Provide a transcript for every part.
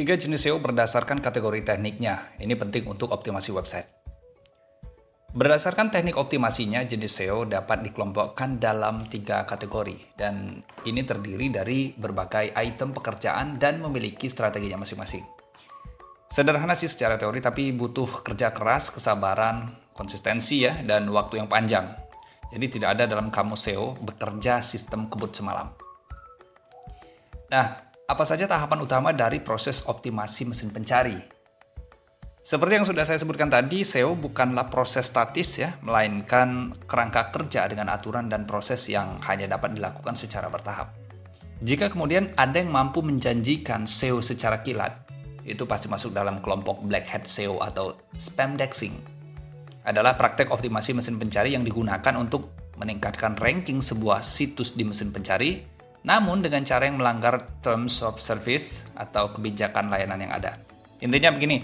Tiga jenis SEO berdasarkan kategori tekniknya. Ini penting untuk optimasi website. Berdasarkan teknik optimasinya, jenis SEO dapat dikelompokkan dalam 3 kategori. Dan ini terdiri dari berbagai item pekerjaan dan memiliki strateginya masing-masing. Sederhana sih secara teori, tapi butuh kerja keras, kesabaran, konsistensi ya, dan waktu yang panjang. Jadi tidak ada dalam kamus SEO bekerja sistem kebut semalam. Nah, apa saja tahapan utama dari proses optimasi mesin pencari? Seperti yang sudah saya sebutkan tadi, SEO bukanlah proses statis ya, melainkan kerangka kerja dengan aturan dan proses yang hanya dapat dilakukan secara bertahap. Jika kemudian ada yang mampu menjanjikan SEO secara kilat, itu pasti masuk dalam kelompok black hat SEO atau spam indexing. Adalah praktek optimasi mesin pencari yang digunakan untuk meningkatkan ranking sebuah situs di mesin pencari, namun dengan cara yang melanggar terms of service atau kebijakan layanan yang ada. Intinya begini,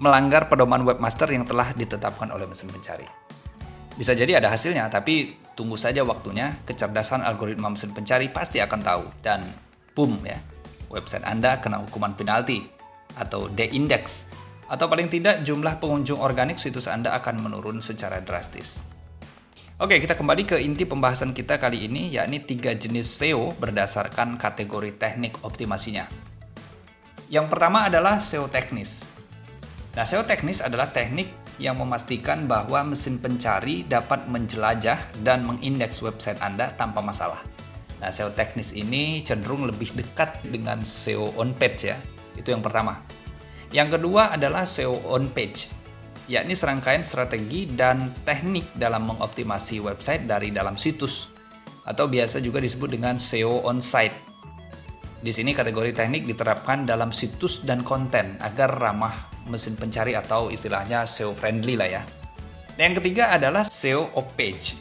melanggar pedoman webmaster yang telah ditetapkan oleh mesin pencari. Bisa jadi ada hasilnya, tapi tunggu saja waktunya, kecerdasan algoritma mesin pencari pasti akan tahu. Dan boom ya, website Anda kena hukuman penalti atau de-index. Atau paling tidak jumlah pengunjung organik situs Anda akan menurun secara drastis. Oke, kita kembali ke inti pembahasan kita kali ini, yakni 3 jenis SEO berdasarkan kategori teknik optimasinya. Yang pertama adalah SEO teknis. Nah, SEO teknis adalah teknik yang memastikan bahwa mesin pencari dapat menjelajah dan mengindeks website Anda tanpa masalah. Nah, SEO teknis ini cenderung lebih dekat dengan SEO on page ya. Itu yang pertama. Yang kedua adalah SEO on page, yakni serangkaian strategi dan teknik dalam mengoptimasi website dari dalam situs, atau biasa juga disebut dengan SEO on-site. Di sini kategori teknik diterapkan dalam situs dan konten agar ramah mesin pencari atau istilahnya SEO friendly lah ya. Dan yang ketiga adalah SEO off-page.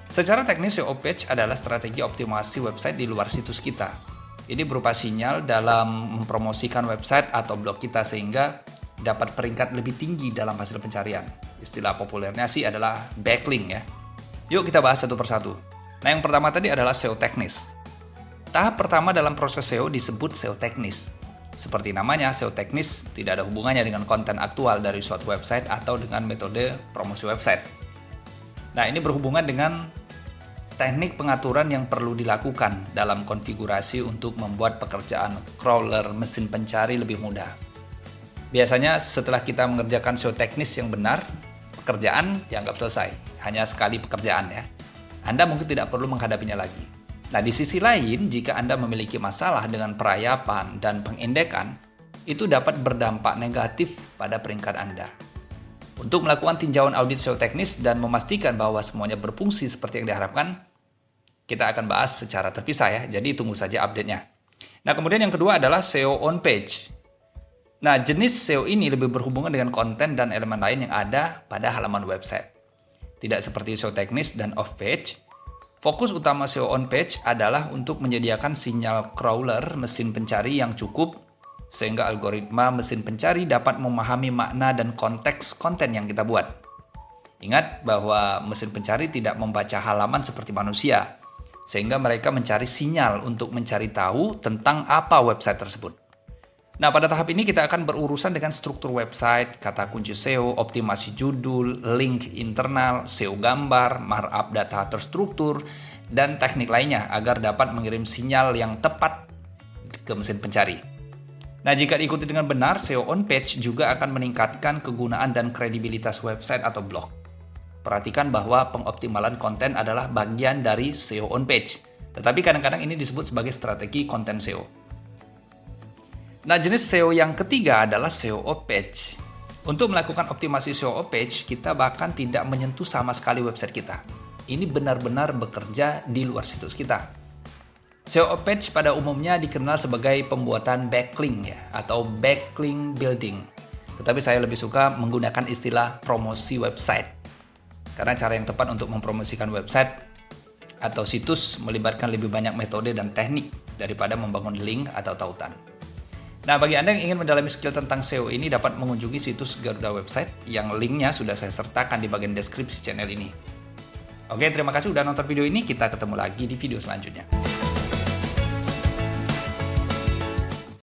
Secara teknis SEO off-page adalah strategi optimasi website di luar situs kita. Ini berupa sinyal dalam mempromosikan website atau blog kita sehingga dapat peringkat lebih tinggi dalam hasil pencarian. Istilah populernya sih adalah backlink ya. Yuk kita bahas satu persatu. Nah, yang pertama tadi adalah SEO teknis. Tahap pertama dalam proses SEO disebut SEO teknis. Seperti namanya, SEO teknis tidak ada hubungannya dengan konten aktual dari suatu website atau dengan metode promosi website. Nah, ini berhubungan dengan teknik pengaturan yang perlu dilakukan dalam konfigurasi untuk membuat pekerjaan crawler mesin pencari lebih mudah. Biasanya setelah kita mengerjakan SEO teknis yang benar, pekerjaan dianggap selesai. Hanya sekali pekerjaan ya. Anda mungkin tidak perlu menghadapinya lagi. Nah, di sisi lain, jika Anda memiliki masalah dengan perayapan dan pengindekan, itu dapat berdampak negatif pada peringkat Anda. Untuk melakukan tinjauan audit SEO teknis dan memastikan bahwa semuanya berfungsi seperti yang diharapkan, kita akan bahas secara terpisah ya. Jadi tunggu saja update-nya. Nah, kemudian yang kedua adalah SEO on page. Nah, jenis SEO ini lebih berhubungan dengan konten dan elemen lain yang ada pada halaman website. Tidak seperti SEO teknis dan off-page, fokus utama SEO on-page adalah untuk menyediakan sinyal crawler mesin pencari yang cukup sehingga algoritma mesin pencari dapat memahami makna dan konteks konten yang kita buat. Ingat bahwa mesin pencari tidak membaca halaman seperti manusia, sehingga mereka mencari sinyal untuk mencari tahu tentang apa website tersebut. Nah, pada tahap ini kita akan berurusan dengan struktur website, kata kunci SEO, optimasi judul, link internal, SEO gambar, markup data terstruktur, dan teknik lainnya agar dapat mengirim sinyal yang tepat ke mesin pencari. Nah, jika diikuti dengan benar, SEO on page juga akan meningkatkan kegunaan dan kredibilitas website atau blog. Perhatikan bahwa pengoptimalan konten adalah bagian dari SEO on page, tetapi kadang-kadang ini disebut sebagai strategi konten SEO. Nah, jenis SEO yang ketiga adalah SEO off-page. Untuk melakukan optimasi SEO off-page, kita bahkan tidak menyentuh sama sekali website kita. Ini benar-benar bekerja di luar situs kita. SEO off-page pada umumnya dikenal sebagai pembuatan backlink ya, atau backlink building. Tetapi saya lebih suka menggunakan istilah promosi website. Karena cara yang tepat untuk mempromosikan website atau situs melibatkan lebih banyak metode dan teknik daripada membangun link atau tautan. Nah, bagi Anda yang ingin mendalami skill tentang SEO ini dapat mengunjungi situs Garuda Website yang linknya sudah saya sertakan di bagian deskripsi channel ini. Oke, terima kasih udah nonton video ini. Kita ketemu lagi di video selanjutnya.